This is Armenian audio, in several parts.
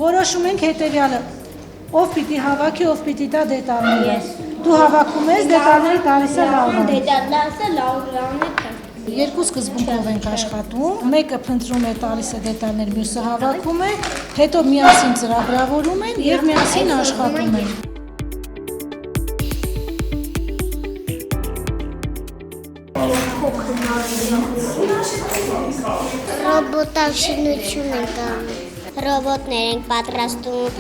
Որոշում ենք հետևյալը. ով պիտի հավաքի, ով պիտի տա դետալները։ Դու հավաքում ես, դետալները տալիս է Լաուրան։ Դետալները Լաուրան է։ Երկու սկզբունքով ենք աշխատում, մեկը փնտրում է, տալիս է դետալներ, մյուսը հավաքում է, հետո միասին ծրագրավորում են եւ միասին աշխատում են։ Ռոբոտաշինություն ենք անում։ Ռոբոտներ ենք պատրաստում,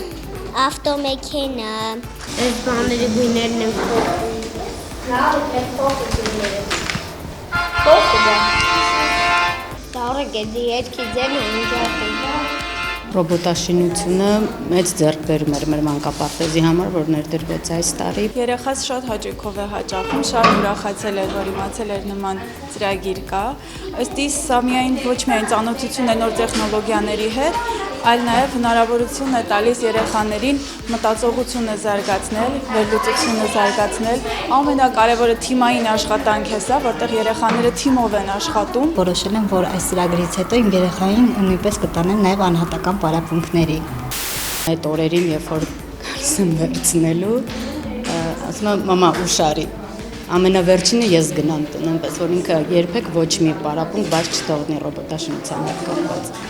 ավտոմեքենա, այս բաների գույներն ենք փոխում։ Դարը գեդի հետքի ձեն հնջատում։ Ռոբոտաշինությունը մեծ ձեռքբերում էր մեր մանկապարտեզի համար, որ ներդրվեց այս տարի։ Երեխաս շատ հաճույքով է հաճախում, շատ ուրախացել էր, որ իմացել էր նման ծրագիր կա։ Ըստ իս սա միայն ոչ միայն ծանոթություն է նոր տեխնոլոգիաների հետ, այլ նաև հնարավորություն է տալիս երեխաներին մտածողությունը զարգացնել, վերլուծությունը զարգացնել։ Ամենակարևորը թիմային աշխատանք է սա, որտեղ երեխաները թիմով են աշխատում։ Որոշել եմ, որ այս ծրագրից հետո իմ երեխային նույնպես կտանեմ նաև անհատական պարապմունքների։ Այդ օրերին, երբ որ գալիս եմ վերցնելու, ասում եմ մամա ուշարի։ Ամենավերջինը ես գնամ տնեմ, պես որ ինքը երբեք ոչ մի պարապմունք բաց չթողնի ռոբոտաշինության հետ կապված։